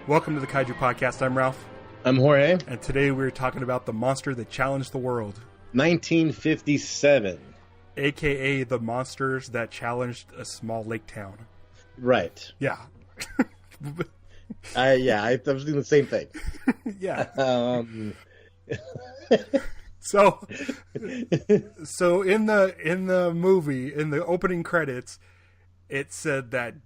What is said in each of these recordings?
Welcome to the Kaiju Podcast. I'm Ralph. I'm Jorge. And today we're talking about the monster that challenged the world. 1957. AKA the monsters that challenged a small lake town. Right. Yeah. I was doing the same thing. Yeah. So in the movie, in the opening credits, it said that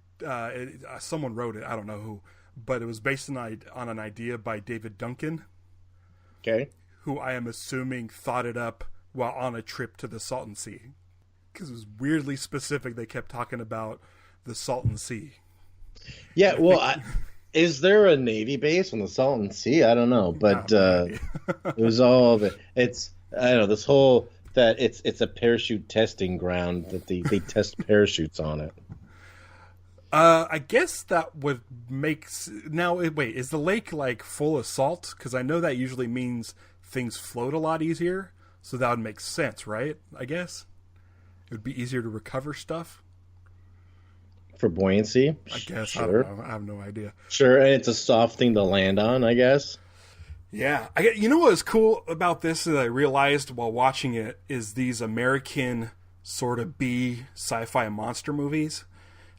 someone wrote it. I don't know who, but it was based on an idea by David Duncan. Okay. Who I am assuming thought it up while on a trip to the Salton Sea, because it was weirdly specific. They kept talking about the Salton Sea. Yeah. Is there a Navy base on the Salton Sea? I don't know, but it was all of it. It's, I don't know, this whole that it's a parachute testing ground that they test parachutes on it. I guess that would make now. Wait, is the lake like full of salt? Because I know that usually means things float a lot easier, so that would make sense, right? I guess it would be easier to recover stuff. For buoyancy? I guess. Sure. I don't know. I have no idea. Sure, and it's a soft thing to land on, I guess. Yeah. You know what was cool about this that I realized while watching it is these American sort of B sci-fi monster movies.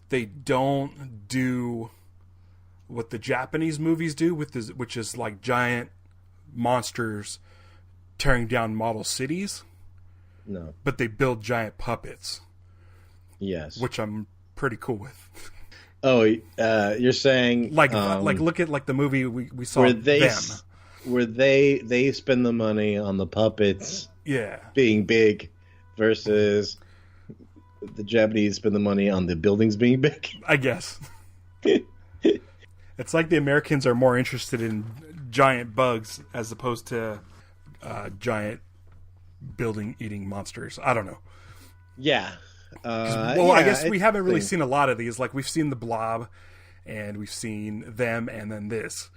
They don't do what the Japanese movies do, which is like giant monsters tearing down model cities. No. But they build giant puppets. Yes. Which I'm pretty cool with. Oh, you're saying like look at like the movie we saw where they spend the money on the puppets, being big, versus the Japanese spend the money on the buildings being big. I guess it's like the Americans are more interested in giant bugs as opposed to giant building eating monsters. I don't know. Yeah. I guess we haven't really seen a lot of these. Like, we've seen the Blob, and we've seen them, and then this.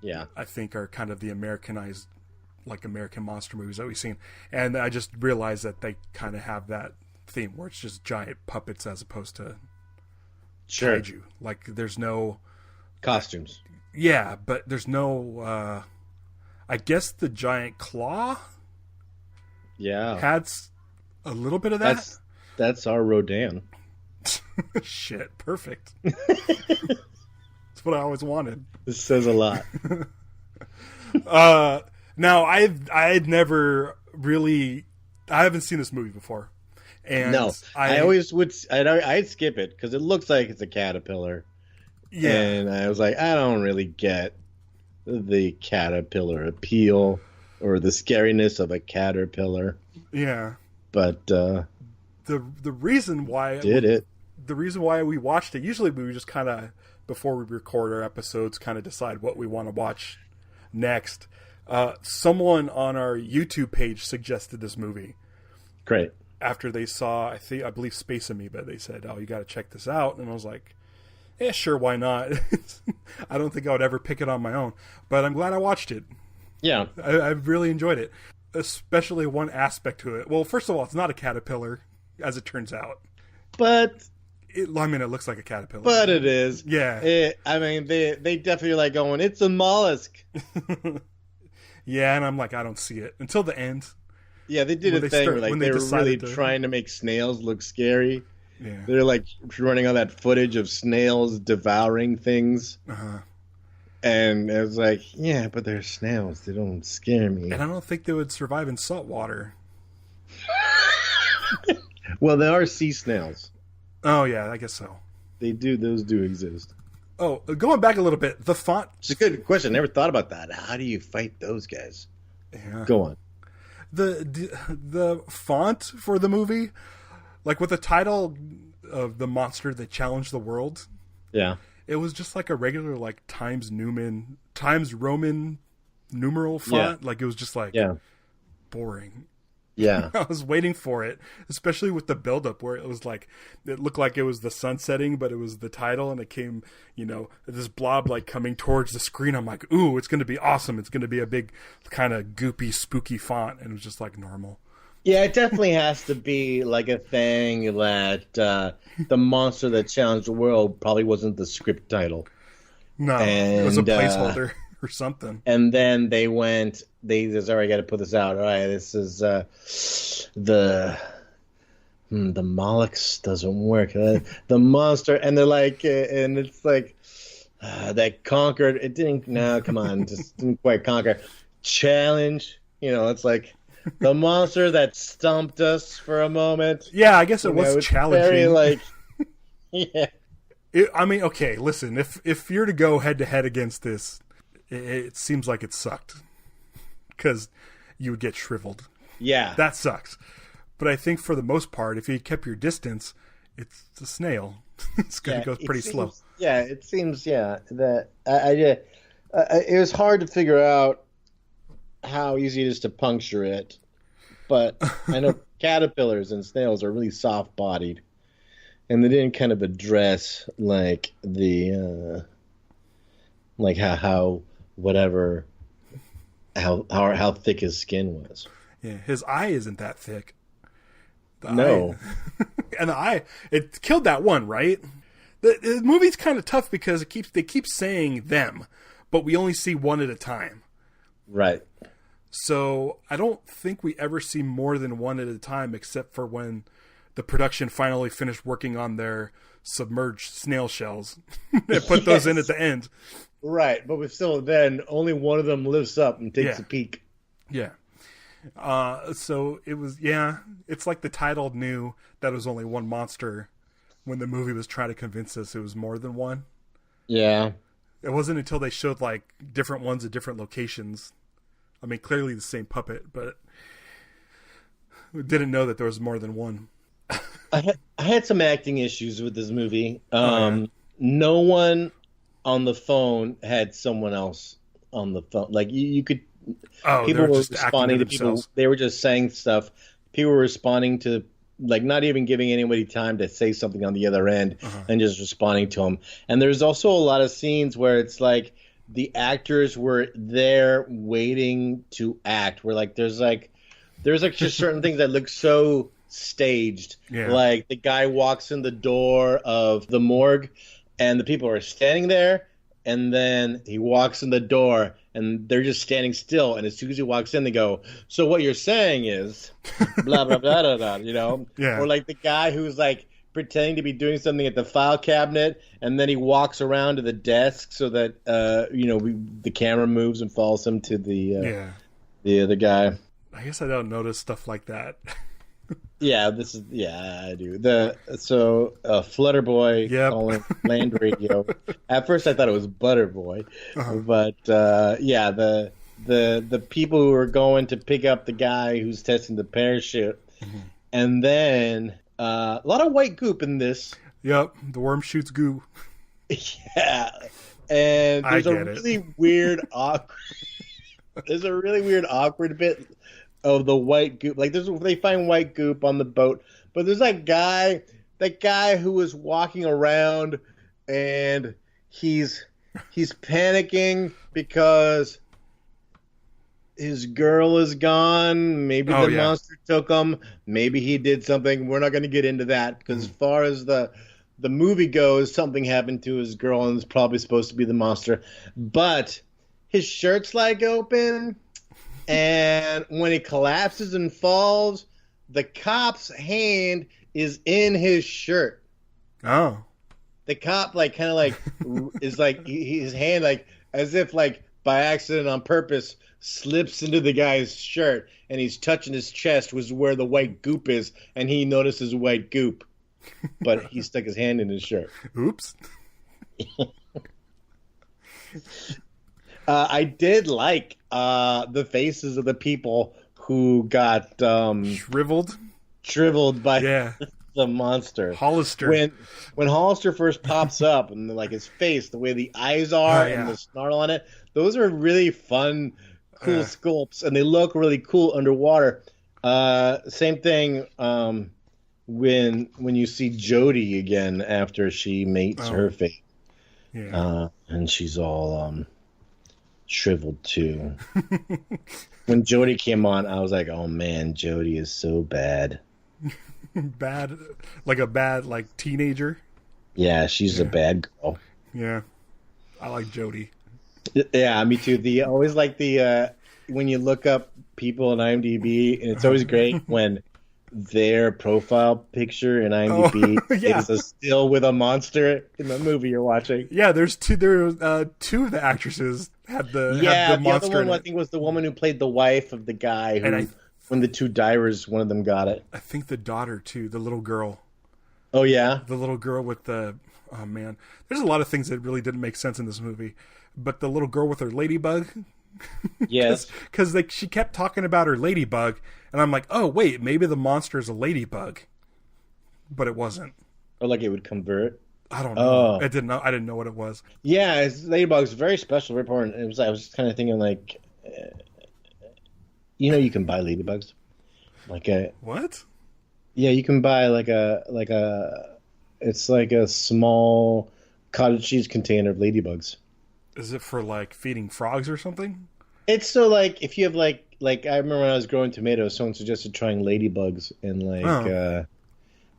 Yeah. I think are kind of the Americanized, like, American monster movies that we've seen. And I just realized that they kind of have that theme where it's just giant puppets as opposed to Kaiju. Like, there's no costumes. Yeah, but there's no I guess the giant claw had a little bit of that. That's our Rodan. Shit, perfect. That's what I always wanted. This says a lot. Now, I haven't seen this movie before. And no, I'd skip it because it looks like it's a caterpillar. Yeah. And I was like, I don't really get the caterpillar appeal or the scariness of a caterpillar. Yeah. But the reason why the reason why we watched it, usually we just kind of, before we record our episodes, kind of decide what we want to watch next. Someone on our YouTube page suggested this movie. Great. After they saw, I believe Space Amoeba, they said, "Oh, you got to check this out." And I was like, "Yeah, sure, why not?" I don't think I would ever pick it on my own, but I'm glad I watched it. Yeah, I really enjoyed it, especially one aspect to it. Well, first of all, it's not a caterpillar, as it turns out. But it looks like a caterpillar. But it is. Yeah. They definitely like going, it's a mollusk. Yeah, and I'm like, I don't see it until the end. Yeah, they did a thing where like they were really trying to make snails look scary. Yeah. They're like running all that footage of snails devouring things. Uh-huh. And it was like, yeah, but they're snails. They don't scare me. And I don't think they would survive in salt water. Well, there are sea snails. Oh, yeah, I guess so. They do. Those do exist. Oh, going back a little bit, the font. It's a good question. Never thought about that. How do you fight those guys? Yeah. Go on. The font for the movie, like with the title of the monster that challenged the world. Yeah. It was just like a regular like Times Roman numeral font. Yeah. Like it was just like boring. Yeah. I was waiting for it, especially with the buildup where it was like, it looked like it was the sun setting, but it was the title and it came, this blob like coming towards the screen. I'm like, ooh, it's going to be awesome. It's going to be a big kind of goopy, spooky font. And it was just like normal. Yeah, it definitely has to be like a thing that the monster that challenged the world probably wasn't the script title. No, it was a placeholder or something. And then they just, all right, got to put this out. All right, this is the Mollux doesn't work. The monster, and they're like, and it's like that conquered. It didn't. No, come on, just didn't quite conquer. Challenge. It's like the monster that stumped us for a moment. Yeah, I guess it was challenging. Very like, yeah. I mean, okay, listen. If you're to go head to head against this, it seems like it sucked because you would get shriveled. Yeah, that sucks. But I think for the most part, if you kept your distance, it's a snail. It's going to go pretty slow. Yeah, it seems. Yeah, that it was hard to figure out how easy it is to puncture it, but I know caterpillars and snails are really soft-bodied. And they didn't kind of address like the how thick his skin was. Yeah, his eye isn't that thick. No, and the eye, it killed that one, right? The movie's kind of tough because they keep saying them, but we only see one at a time. Right. So I don't think we ever see more than one at a time, except for when the production finally finished working on their submerged snail shells and put those in at the end. Right, but still then only one of them lifts up and takes a peek. Yeah. So it was, it's like the title knew that it was only one monster when the movie was trying to convince us it was more than one. Yeah. It wasn't until they showed like different ones at different locations. I mean, clearly the same puppet, but we didn't know that there was more than one. I had some acting issues with this movie. No one on the phone had someone else on the phone. Like you could. People were responding to people. They were just saying stuff. People were responding to, like, not even giving anybody time to say something on the other end, and just responding to them. And there's also a lot of scenes where it's like the actors were there waiting to act. Where like there's just certain things that look so staged. Yeah. Like the guy walks in the door of the morgue and the people are standing there, and then he walks in the door and they're just standing still, and as soon as he walks in they go, so what you're saying is blah blah blah blah blah, Yeah. Or like the guy who's like pretending to be doing something at the file cabinet, and then he walks around to the desk so that the camera moves and follows him to the other guy. I guess I don't notice stuff like that. Yeah, I do. Flutter Boy calling land radio. At first I thought it was Butter Boy. But the people who were going to pick up the guy who's testing the parachute. And then a lot of white goop in this. Yep, the worm shoots goo. Yeah. And there's a really weird awkward bit of the white goop. Like they find white goop on the boat, but there's that guy who was walking around and he's panicking because his girl is gone. Maybe the monster took him. Maybe he did something. We're not going to get into that because as far as the movie goes, something happened to his girl and it's probably supposed to be the monster. But his shirt's like open. And when he collapses and falls, the cop's hand is in his shirt. Oh. The cop is like his hand like as if like by accident on purpose slips into the guy's shirt, and he's touching his chest, was where the white goop is, and he notices white goop, but he stuck his hand in his shirt. Oops. I did like the faces of the people who got shriveled by the monster. Hollister. When Hollister first pops up and like his face, the way the eyes are and the snarl on it, those are really fun, cool sculpts, and they look really cool underwater. Same thing when you see Jodie again after she mates her fate. Yeah. And she's all shriveled too. When Jodie came on, I was like, oh man, Jodie is so bad. Bad? Like a bad teenager? Yeah, she's a bad girl. Yeah. I like Jody. Yeah, me too. Always like the when you look up people on IMDb, and it's always great when their profile picture in IMDb is a still with a monster in the movie you're watching. Yeah, there's two. Two of the actresses had the monster. The other one I think was the woman who played the wife of the guy who, when the two divers, one of them got it. I think the daughter too, the little girl. Oh yeah, the little girl with the. Oh man, there's a lot of things that really didn't make sense in this movie, but the little girl with her ladybug. Yes, because she kept talking about her ladybug, and I'm like, oh wait, maybe the monster is a ladybug, but it wasn't. Or like it would convert. I don't know. I didn't know what it was. Yeah, ladybug's very special, very important. I was just kind of thinking like, you can buy ladybugs, what? Yeah, you can buy it's like a small cottage cheese container of ladybugs. Is it for like feeding frogs or something? It's so like if you have like I remember when I was growing tomatoes, someone suggested trying ladybugs and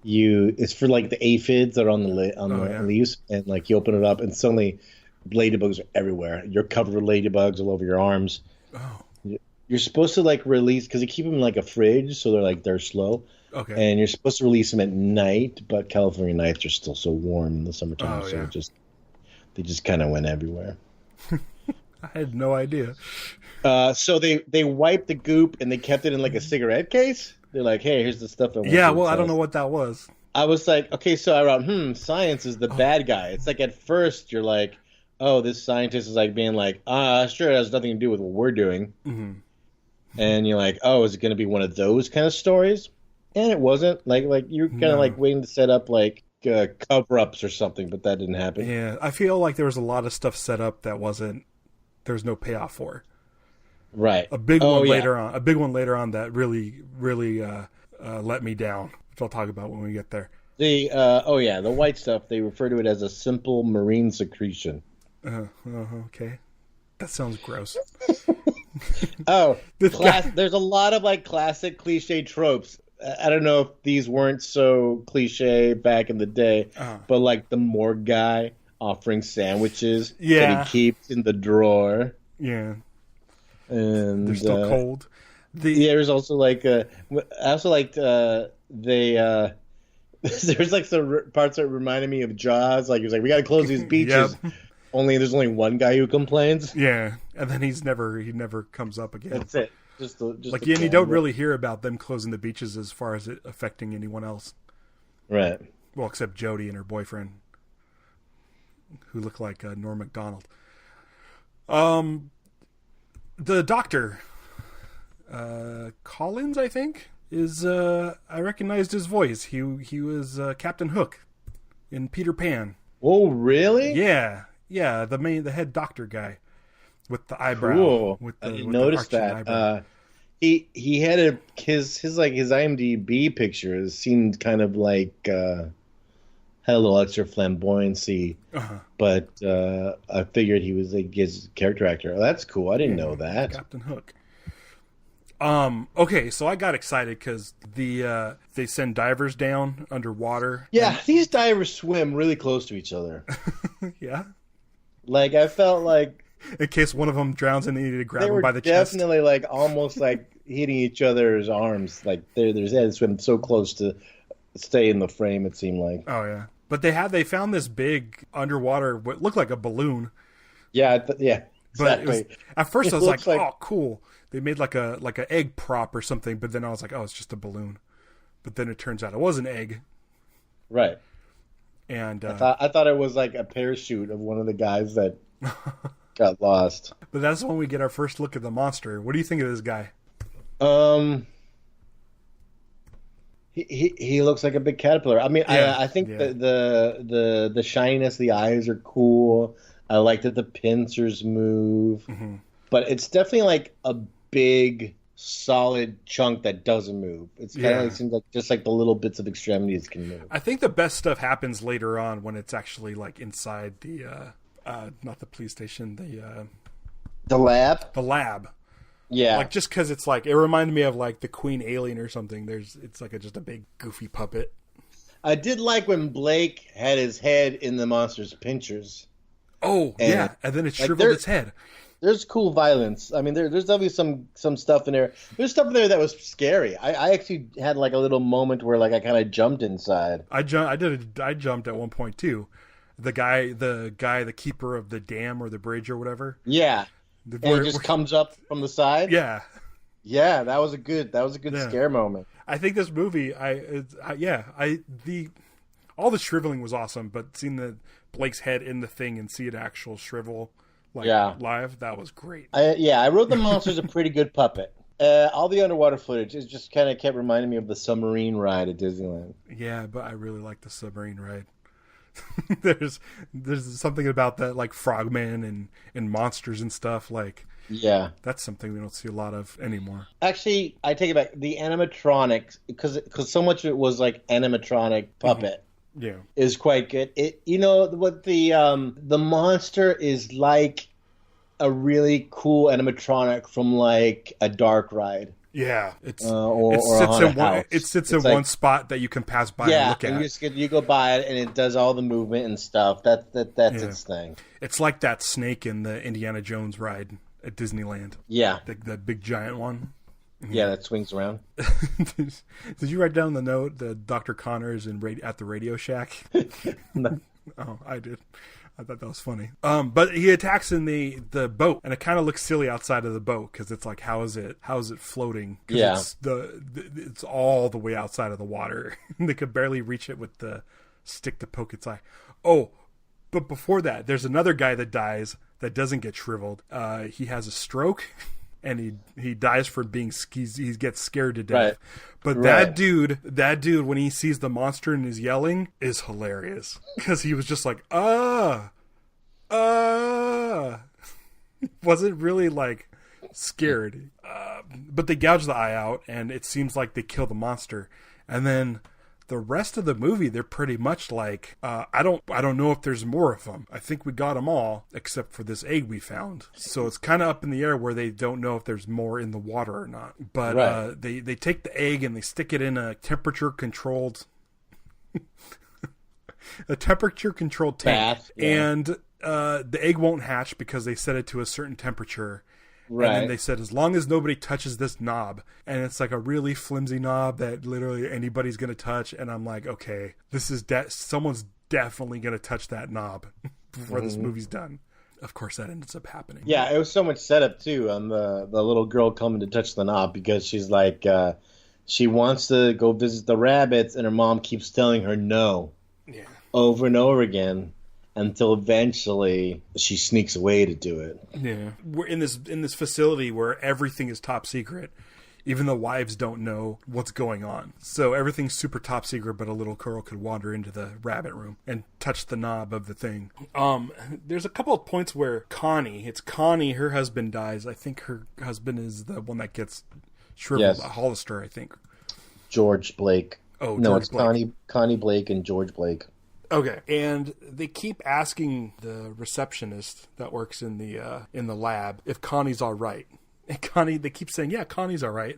it's for like the aphids that are on the leaves, and like you open it up and suddenly ladybugs are everywhere. You're covered with ladybugs all over your arms. Oh. You're supposed to like release because they keep them in like a fridge, so they're slow. Okay. And you're supposed to release them at night, but California nights are still so warm in the summertime, they just kind of went everywhere. I had no idea. So they wiped the goop and they kept it in like a cigarette case. They're like, hey, here's the stuff I want. Yeah, well, I don't know what that was. I was like, okay, so I wrote, science is the bad guy. It's like at first you're like, oh, this scientist is like being like, sure, it has nothing to do with what we're doing. Mm-hmm. And you're like, oh, is it going to be one of those kind of stories? And it wasn't. Like you're kind of like waiting to set up like cover-ups or something, but that didn't happen. Yeah, I feel like there was a lot of stuff set up that there was no payoff for. Right. A big one later on that really, really let me down, which I'll talk about when we get there. The white stuff, they refer to it as a simple marine secretion. Okay. That sounds gross. There's a lot of like classic cliche tropes. I don't know if these weren't so cliche back in the day, but like the morgue guy offering sandwiches that he keeps in the drawer. Yeah. And they're still cold. There's also like I also liked there's like some parts that reminded me of Jaws. Like he was like, we got to close these beaches. Yep. There's only one guy who complains. Yeah, and then he never comes up again. That's it. And you don't really hear about them closing the beaches as far as it affecting anyone else. Right. Well, except Jody and her boyfriend, who look like Norm Macdonald. The doctor, Collins, I think, is I recognized his voice. He was Captain Hook in Peter Pan. Oh, really? Yeah, the head doctor guy with the eyebrow. Cool. I didn't notice that. He had his IMDb pictures seemed kind of like had a little extra flamboyancy, but I figured he was like his character actor. Oh, that's cool. I didn't know that. Captain Hook. Okay, so I got excited because they send divers down underwater. Yeah, these divers swim really close to each other. Yeah. Like I felt like in case one of them drowns and they need to grab him by the chest. Definitely like almost like hitting each other's arms. Like their heads swim so close to stay in the frame. It seemed like. Oh yeah, but they found this big underwater what looked like a balloon. Yeah, yeah. But at first I was like, oh, cool. They made like a egg prop or something, but then I was like, oh, it's just a balloon. But then it turns out it was an egg. Right. And I thought it was like a parachute of one of the guys that got lost. But that's when we get our first look at the monster. What do you think of this guy? He looks like a big caterpillar. I mean, yeah, I think the shininess, the eyes are cool. I like that the pincers move. Mm-hmm. But it's definitely like a big, solid chunk that doesn't move. It's kind of like, seems like just like the little bits of extremities can move. I think the best stuff happens later on when it's actually like inside the, not the police station, the lab? The lab. Yeah. Like just because it's like, it reminded me of like the Queen Alien or something. It's like just a big goofy puppet. I did like when Blake had his head in the monster's pinchers. Oh, yeah. And then it shriveled its head. There's cool violence. I mean, there's definitely some stuff in there. There's stuff in there that was scary. I actually had like a little moment where like I kind of jumped inside. I jumped at one point too. The keeper of the dam or the bridge or whatever. Yeah. And it just comes up from the side. Yeah. Yeah, that was a good scare moment. I think this movie, all the shriveling was awesome, but seeing Blake's head in the thing and see it actual shrivel live, that was great. I wrote the monster's a pretty good puppet. All the underwater footage is just kind of kept reminding me of the submarine ride at Disneyland. Yeah, but I really like the submarine ride. there's something about that, like frogmen and monsters and stuff. Like, yeah, that's something we don't see a lot of anymore. Actually, I take it back. The animatronics, because so much of it was like animatronic puppet. Yeah, is quite good. What the monster is like a really cool animatronic from like a dark ride. Yeah, it sits in one spot that you can pass by and look at. You go by it and it does all the movement and stuff. That's its thing. It's like that snake in the Indiana Jones ride at Disneyland. Yeah, the big giant one. Yeah, that swings around. Did you write down the note that Dr. Connor's at the Radio Shack? No. Oh, I did. I thought that was funny. But he attacks in the boat, and it kind of looks silly outside of the boat because it's like, how is it floating? Yeah, it's all the way outside of the water. They could barely reach it with the stick to poke its eye. Oh, but before that, there's another guy that dies that doesn't get shriveled. He has a stroke. And he dies from being he gets scared to death. Right. But that dude, when he sees the monster and is yelling, is hilarious because he was just like, wasn't really like scared. But they gouge the eye out, and it seems like they kill the monster, and then the rest of the movie, they're pretty much like, I don't know if there's more of them. I think we got them all, except for this egg we found. So it's kind of up in the air where they don't know if there's more in the water or not. But they take the egg and they stick it in a temperature-controlled tank. Bath, yeah. And the egg won't hatch because they set it to a certain temperature. Right. And then they said, as long as nobody touches this knob, and it's like a really flimsy knob that literally anybody's going to touch. And I'm like, okay, this is someone's definitely going to touch that knob before this movie's done. Of course, that ends up happening. Yeah, it was so much setup too on the little girl coming to touch the knob because she's like, she wants to go visit the rabbits, and her mom keeps telling her no, over and over again. Until eventually she sneaks away to do it. Yeah, we're in this facility where everything is top secret. Even the wives don't know what's going on. So everything's super top secret, but a little girl could wander into the rabbit room and touch the knob of the thing. There's a couple of points where Connie, her husband dies. I think her husband is the one that gets shriveled. Yes. Hollister, I think. George Blake. Oh, no, George Blake. Connie Blake and George Blake. Okay, and they keep asking the receptionist that works in the lab if Connie's all right. And they keep saying, yeah, Connie's all right,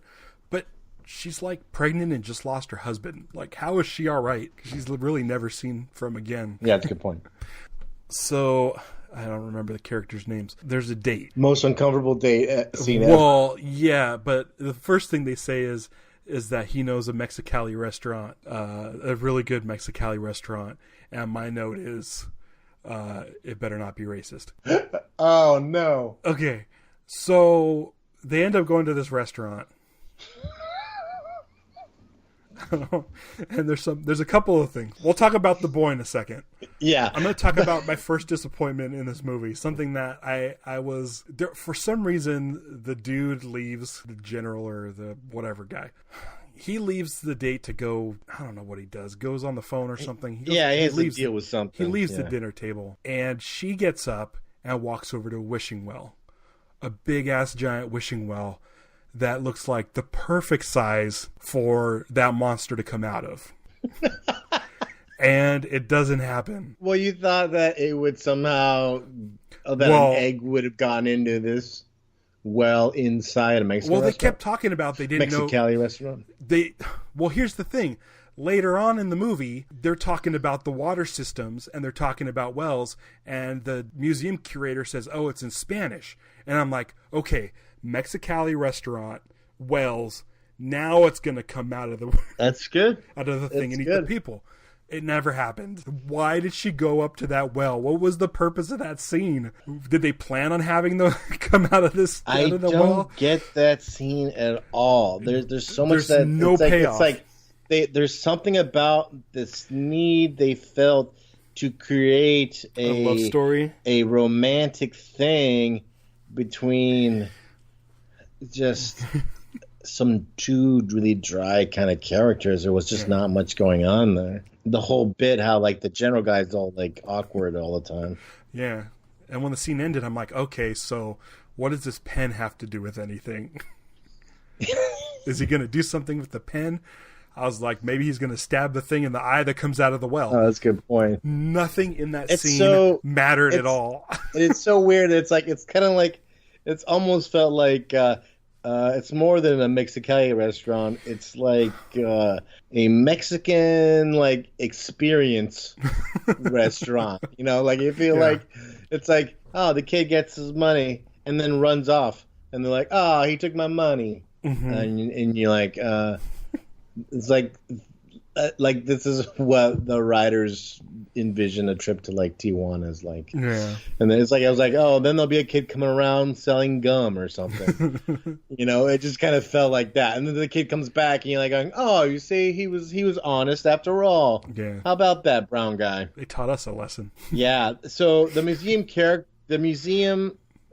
but she's like pregnant and just lost her husband. Like, how is she all right? She's really never seen from again. Yeah, that's a good point. So I don't remember the characters' names. There's a date. Most uncomfortable date scene ever. Well, yeah, but the first thing they say is that he knows a Mexicali restaurant, a really good Mexicali restaurant. And my note is, it better not be racist. Oh, no. Okay. So they end up going to this restaurant. And there's a couple of things. We'll talk about the boy in a second. Yeah. I'm going to talk about my first disappointment in this movie. Something that I was there, for some reason, the dude leaves, the general or the whatever guy. He leaves the date to go, I don't know what he does, goes on the phone or something. He has to deal with something. He leaves the dinner table, and she gets up and walks over to a wishing well. A big-ass giant wishing well that looks like the perfect size for that monster to come out of. And it doesn't happen. Well, you thought that it would somehow, an egg would have gone into this well inside a Mexican restaurant? Well, they kept talking about they didn't know. Mexicali restaurant? Well, here's the thing. later on in the movie, they're talking about the water systems and they're talking about wells, and the museum curator says, oh, it's in Spanish. And I'm like, okay, Mexicali restaurant, wells, now it's going to come out of the... That's good. Out of the thing and eat the people. It never happened. Why did she go up to that well? What was the purpose of that scene? Did they plan on having them come out of this? I don't get that scene at all. There's so much that no payoff. It's like there's something about this need they felt to create a love story, a romantic thing between just some two really dry kind of characters. There was just not much going on there. The whole bit, how like the general guy's all like awkward all the time. Yeah. And when the scene ended, I'm like, okay, so what does this pen have to do with anything? Is he going to do something with the pen? I was like, maybe he's going to stab the thing in the eye that comes out of the well. Oh, that's a good point. Nothing in that scene mattered at all. It's so weird. It's like, it's kind of like, it's almost felt like, it's more than a Mexicali restaurant. It's like a Mexican like experience restaurant. You know, like you feel like it's like, oh, the kid gets his money and then runs off, and they're like, oh, he took my money, and you're like, it's like this is what the writers envision a trip to like Tijuana is like. Yeah. And then it's like, I was like, oh, then there'll be a kid coming around selling gum or something. You know, it just kind of felt like that. And then the kid comes back and you're like going, oh, you see, he was honest after all. Yeah. How about that, brown guy? They taught us a lesson. Yeah. So the museum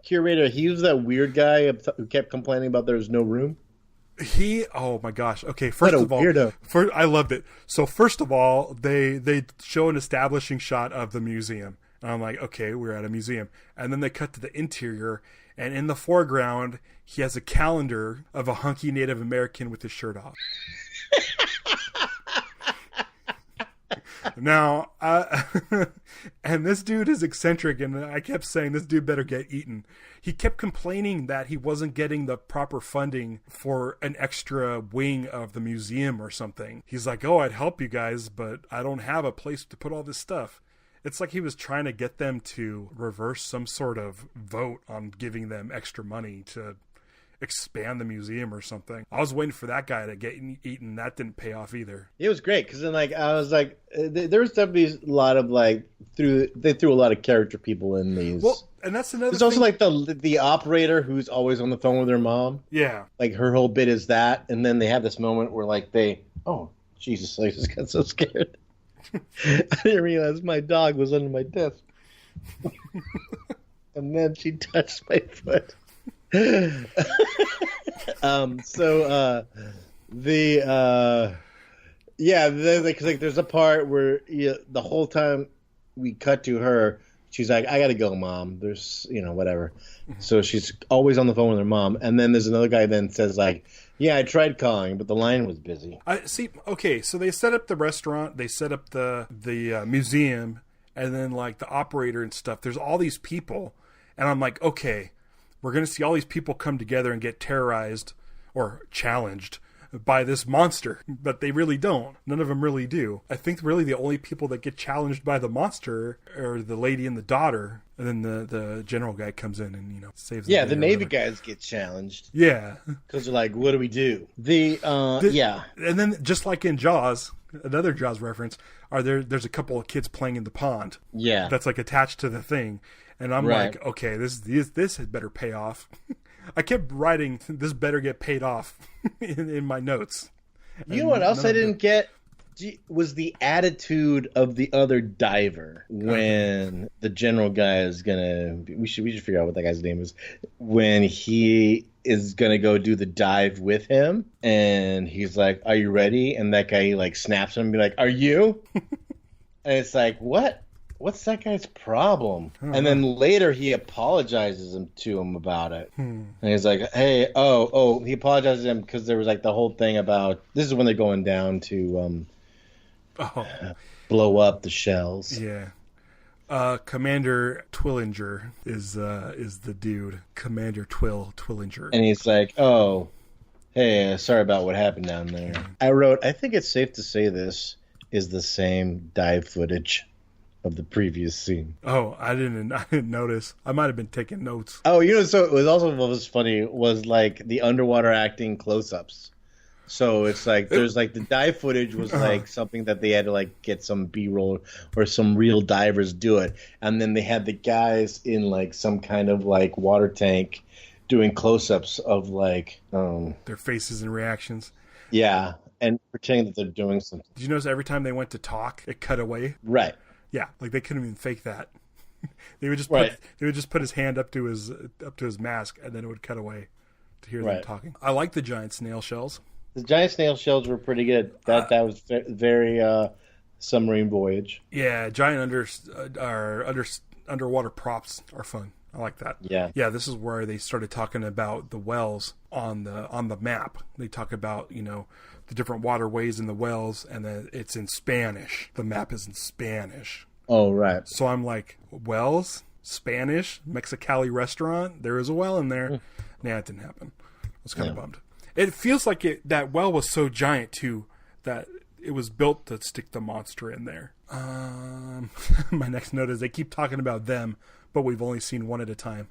curator, he was that weird guy who kept complaining about there was no room. Oh my gosh. Okay, first of all, I loved it. So first of all, they show an establishing shot of the museum. And I'm like, okay, we're at a museum. And then they cut to the interior, and in the foreground, he has a calendar of a hunky Native American with his shirt off. Now, and this dude is eccentric, and I kept saying this dude better get eaten. He kept complaining that he wasn't getting the proper funding for an extra wing of the museum or something. He's like, oh, I'd help you guys, but I don't have a place to put all this stuff. It's like he was trying to get them to reverse some sort of vote on giving them extra money to expand the museum or something. I was waiting for that guy to get eaten. That didn't pay off either. It was great because then, like, I was like, there was definitely a lot of like they threw a lot of character people in these. Well, and that's another. There's also like the operator who's always on the phone with her mom. Yeah, like her whole bit is that, and then they have this moment where like oh Jesus, I just got so scared. I didn't realize my dog was under my desk, and then she touched my foot. There's a part where the whole time we cut to her, she's like, I gotta go, Mom, there's whatever. So she's always on the phone with her mom, and then there's another guy then says like, yeah, I tried calling but the line was busy. I see. Okay, so they set up the restaurant, they set up the museum, and then like the operator and stuff, there's all these people, and I'm like, okay, we're going to see all these people come together and get terrorized or challenged by this monster. But they really don't. None of them really do. I think really the only people that get challenged by the monster are the lady and the daughter. And then the general guy comes in and, saves them. Yeah, the Navy guys get challenged. Yeah. Because they're like, what do we do? Yeah. And then just like in Jaws, another Jaws reference, there's a couple of kids playing in the pond. Yeah. That's like attached to the thing. And I'm like, okay, this had better pay off. I kept writing, this better get paid off in my notes. You know what else I didn't get? Was the attitude of the other diver when the general guy is gonna. We should figure out what that guy's name is. When he is gonna go do the dive with him, and he's like, "Are you ready?" And that guy like snaps him and be like, "Are you?" And it's like, what? What's that guy's problem? And then later he apologizes to him about it. And he's like, hey, he apologizes to him because there was like the whole thing about, this is when they're going down to blow up the shells. Yeah. Commander Twillinger is the dude. Commander Twillinger. And he's like, Hey, sorry about what happened down there. I wrote, I think it's safe to say this is the same dive footage of the previous scene. Oh, I didn't notice. I might have been taking notes. Oh, so it was also what was funny was like the underwater acting close-ups. So it's like there's like the dive footage was like something that they had to like get some B-roll or some real divers do it, and then they had the guys in like some kind of like water tank doing close-ups of like their faces and reactions. Yeah, and pretending that they're doing something. Did you notice every time they went to talk, it cut away? Right. Yeah, like they couldn't even fake that. They would just put his hand up to his mask, and then it would cut away to hear them talking. I like the giant snail shells. The giant snail shells were pretty good. That was very submarine voyage. Yeah, giant underwater props are fun. I like that. Yeah. This is where they started talking about the wells on the map. They talk about the different waterways in the wells, and then it's in Spanish. The map is in Spanish. Oh, right. So I'm like, wells, Spanish, Mexicali restaurant. There is a well in there. Nah, it didn't happen. I was kind of bummed. It feels like that well was so giant too that it was built to stick the monster in there. My next note is they keep talking about them, but we've only seen one at a time.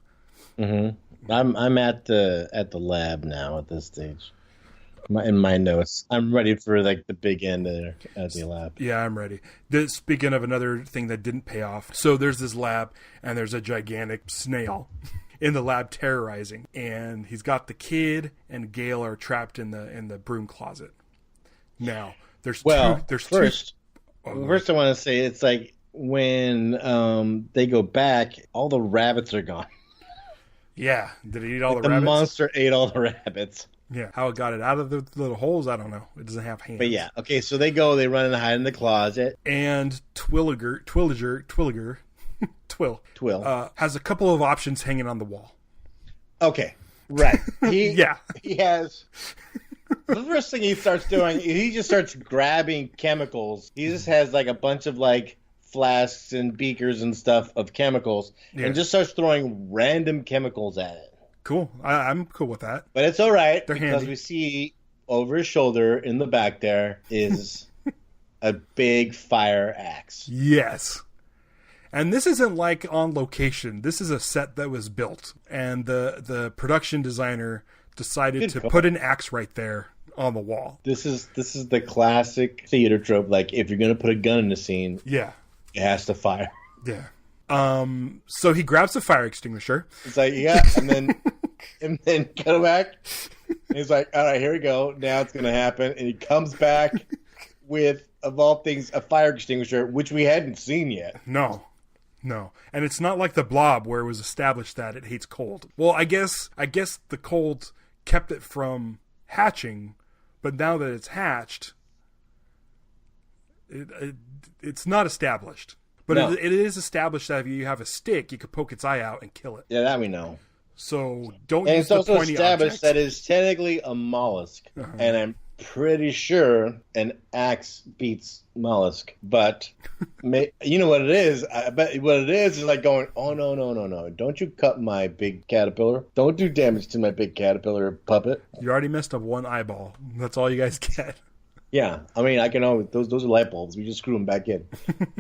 Mm-hmm. I'm at the lab now at this stage. In my notes, I'm ready for like the big end at the lab. Yeah, I'm ready. Speaking of another thing that didn't pay off, so there's this lab and there's a gigantic snail in the lab terrorizing, and he's got the kid and Gail are trapped in the broom closet. Now First I want to say it's like when they go back, all the rabbits are gone. Yeah, did it eat all the rabbits? The monster ate all the rabbits. Yeah, how it got it out of the little holes, I don't know. It doesn't have hands. But yeah, okay, so they run and hide in the closet. And Twill has a couple of options hanging on the wall. Okay, right. He has... The first thing he starts doing, he just starts grabbing chemicals. He just has like a bunch of like flasks and beakers and stuff of chemicals and just starts throwing random chemicals at it. Cool. I'm cool with that. But it's all right because handy. We see over his shoulder in the back there is a big fire axe. Yes. And this isn't like on location. This is a set that was built. And the production designer decided to put an axe right there on the wall. This is the classic theater trope. Like, if you're going to put a gun in the scene, it has to fire. Yeah. So he grabs the fire extinguisher. It's like, and then cut back. And he's like, all right, here we go. Now it's going to happen. And he comes back with, of all things, a fire extinguisher, which we hadn't seen yet. No. And it's not like the Blob where it was established that it hates cold. Well, I guess the cold kept it from hatching, but now that it's hatched, it's not established. But it is established that if you have a stick, you could poke its eye out and kill it. Yeah, that we know. So don't and use the pointy object. It's also established that it's technically a mollusk. Uh-huh. And I'm pretty sure an axe beats mollusk. But you know what it is? I bet what it is like going, oh, no. Don't you cut my big caterpillar. Don't do damage to my big caterpillar puppet. You already messed up one eyeball. That's all you guys get. Yeah. I mean, I can always, those are light bulbs. We just screw them back in.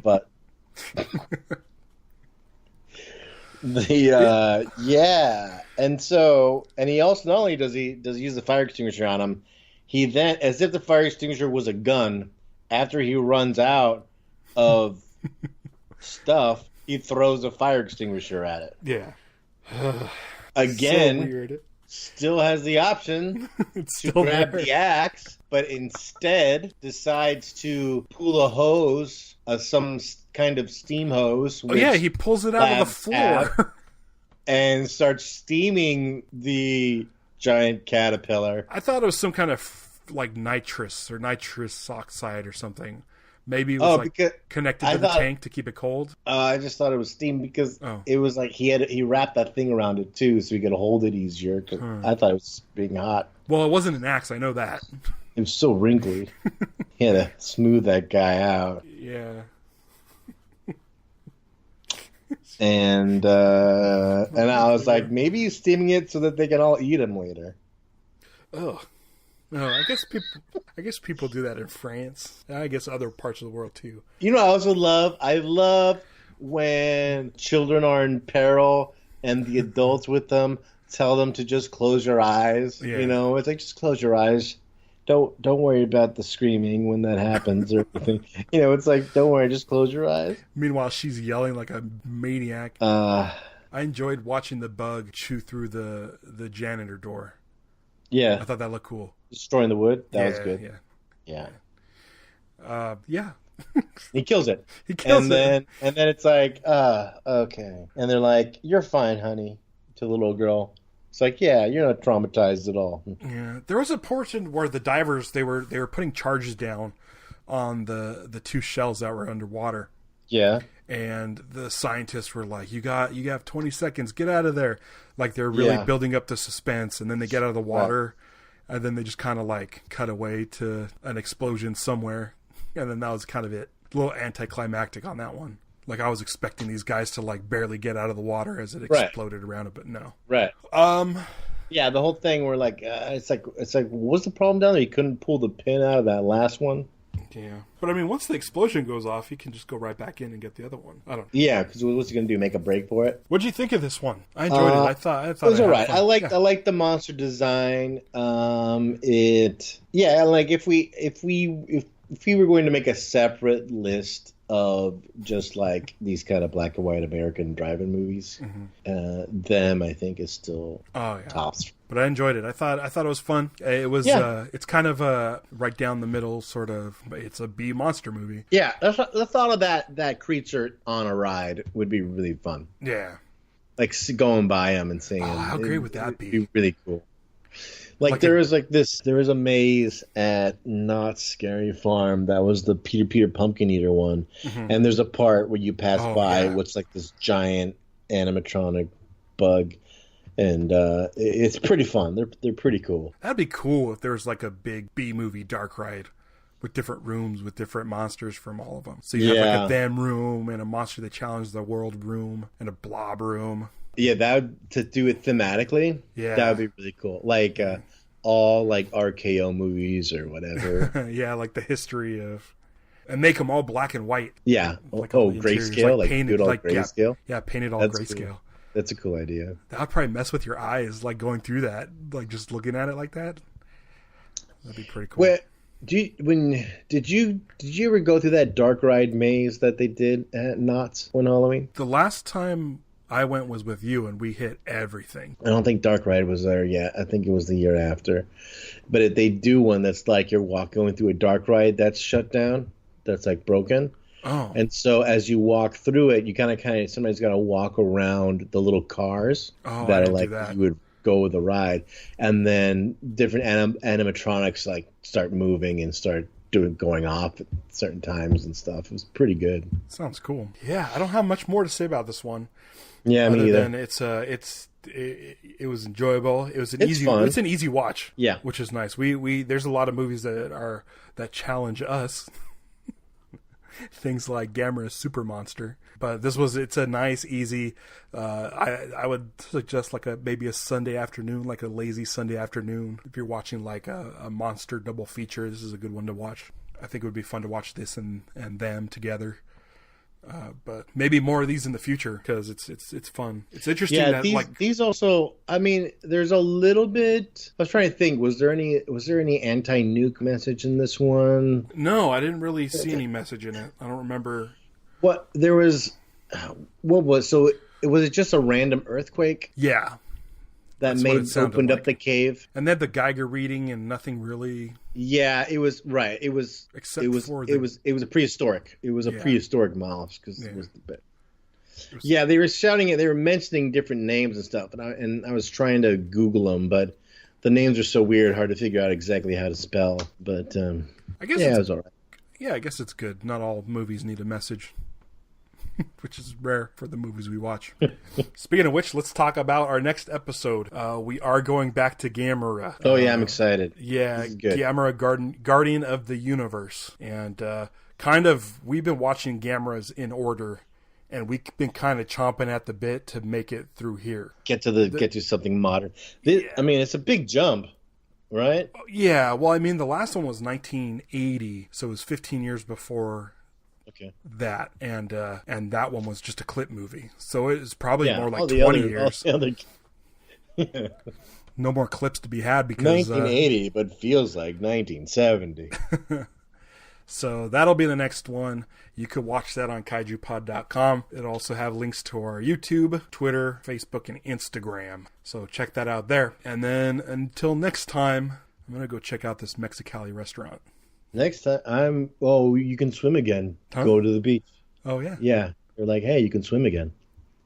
But... and he also not only does he use the fire extinguisher on him, he then, as if the fire extinguisher was a gun, after he runs out of stuff, he throws a fire extinguisher at it. Yeah. Again, so weird. Still has the option to grab the axe, but instead decides to pull a hose, some kind of steam hose. Oh yeah, he pulls it out of the floor and starts steaming the giant caterpillar. I thought it was some kind of like nitrous oxide or something. Maybe it was connected to the tank to keep it cold. I just thought it was steam because it was like he wrapped that thing around it too, so he could hold it easier. I thought it was being hot. Well, it wasn't an axe. I know that. It was so wrinkly. He had to smooth that guy out. Yeah. And I was like, maybe he's steaming it so that they can all eat him later. Ugh. No, I guess people do that in France. I guess other parts of the world too. You know, I love when children are in peril and the adults with them tell them to just close your eyes. Yeah. You know, it's like, just close your eyes. Don't worry about the screaming when that happens or anything. You know, it's like, don't worry, just close your eyes. Meanwhile, she's yelling like a maniac. I enjoyed watching the bug chew through the janitor door. Yeah. I thought that looked cool. Destroying the wood? That was good. Yeah. Yeah. He kills it. He kills it. And then it's like, okay. And they're like, you're fine, honey, to the little girl. It's like, yeah, you're not traumatized at all. Yeah. There was a portion where the divers, they were putting charges down on the two shells that were underwater. Yeah. And the scientists were like, you have 20 seconds, get out of there. Like, they're really building up the suspense, and then they get out of the water, and then they just kind of like cut away to an explosion somewhere, and then that was kind of it. A little anticlimactic on that one. Like, I was expecting these guys to like barely get out of the water as it exploded around it, but no. Right. Yeah, the whole thing where like it's like what's the problem down there? You couldn't pull the pin out of that last one. Yeah, but I mean, once the explosion goes off, he can just go right back in and get the other one. I don't know. Yeah, because what's he gonna do? Make a break for it? What'd you think of this one? I enjoyed it. I thought it was all right. I liked the monster design. Like if we were going to make a separate list of just like these kind of black and white American drive-in movies, them I think is still tops. But I enjoyed it. I thought it was fun. It was it's kind of a right down the middle sort of. It's a B monster movie. Yeah, the thought of that creature on a ride would be really fun. Yeah, like going by him and seeing. Oh, how great would that be? Be really cool. Like there was a maze at Knott's Scary Farm that was the Peter Pumpkin Eater one, and there's a part where you pass by what's like this giant animatronic bug, and it's pretty fun. They're pretty cool. That'd be cool if there was like a big B movie dark ride with different rooms with different monsters from all of them. So you have like a them room and a monster that challenged the world room and a blob room. Yeah, to do it thematically, that would be really cool. Like all like RKO movies or whatever. Yeah, like the history of, and make them all black and white. Yeah. Like grayscale, like painted, good old grayscale. Yeah, painted all grayscale. Cool. That's a cool idea. That would probably mess with your eyes, like going through that, like just looking at it like that. That'd be pretty cool. Well, did you ever go through that dark ride maze that they did at Knott's one Halloween? The last time I went was with you, and we hit everything. I don't think Dark Ride was there yet. I think it was the year after. But they do one that's like you're going through a dark ride that's shut down, that's like broken. Oh. And so as you walk through it, you kind of sometimes got to walk around the little cars that are like you would go with the ride, and then different animatronics like start moving and start going off at certain times and stuff. It was pretty good. Sounds cool. Yeah, I don't have much more to say about this one. Yeah, me either. It was enjoyable. It's an easy watch. Yeah, which is nice. We there's a lot of movies that challenge us. Things like Gamera's Super Monster, but it's a nice, easy. I would suggest maybe a Sunday afternoon, like a lazy Sunday afternoon. If you're watching like a monster double feature, this is a good one to watch. I think it would be fun to watch this and them together. But maybe more of these in the future because it's fun. It's interesting. Yeah, these also. I mean, there's a little bit. I was trying to think. Was there any anti-nuke message in this one? No, I didn't really see any message in it. I don't remember. What there was. What was so? Was it just a random earthquake? Yeah. That opened up the cave, and then the Geiger reading, and nothing really. Yeah, it was right. It was it was a prehistoric. It was a prehistoric mollusk because it was the bit. Yeah, they were shouting it. They were mentioning different names and stuff, and I was trying to Google them, but the names are so weird, hard to figure out exactly how to spell. But I guess it was all right. Yeah, I guess it's good. Not all movies need a message. Which is rare for the movies we watch. Speaking of which, let's talk about our next episode. We are going back to Gamera. Oh, yeah, I'm excited. Yeah, Gamera, Guardian of the Universe. And we've been watching Gameras in order, and we've been kind of chomping at the bit to make it through here. Get to something modern. I mean, it's a big jump. right? Yeah, well, I mean, the last one was 1980, so it was 15 years before that, and that one was just a clip movie, so it was probably more like 20 years. No more clips to be had because 1980, but feels like 1970. So that'll be the next one. You could watch that on kaijupod.com. It'll also have links to our YouTube, Twitter, Facebook, and Instagram. So check that out there. And then until next time, I'm going to go check out this Mexicali restaurant. Next time, you can swim again. Huh? Go to the beach. Oh, yeah? Yeah. They're like, hey, you can swim again.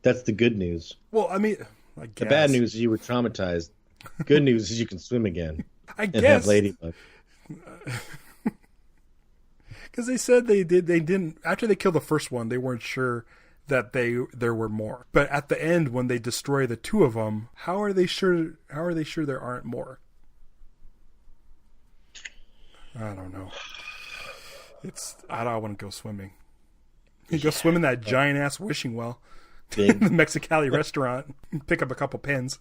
That's the good news. Well, I mean, I guess. The bad news is you were traumatized. Good news is you can swim again. I guess. And have ladybug. Because they said they didn't, after they killed the first one, they weren't sure that there were more. But at the end, when they destroy the two of them, how are they sure there aren't more? I don't know. I don't want to go swimming. You go swim in that giant ass wishing well in the Mexicali restaurant. Pick up a couple pins.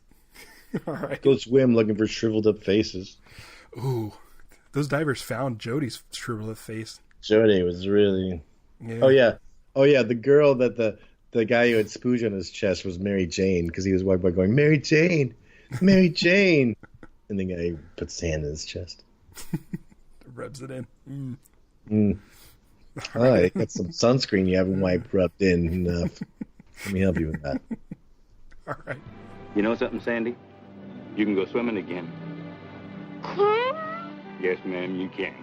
All right. Go swim looking for shriveled up faces. Ooh, those divers found Jody's shriveled up face. Jody was really. Yeah. Oh yeah. The girl that the guy who had spooge on his chest was Mary Jane because he was walking by going, Mary Jane, Mary Jane, and the guy puts his hand in his chest. Rubs it in. All right, got some sunscreen you haven't wiped rubbed in enough. Let me help you with that. All right. You know something, Sandy? You can go swimming again. Yes, ma'am, you can.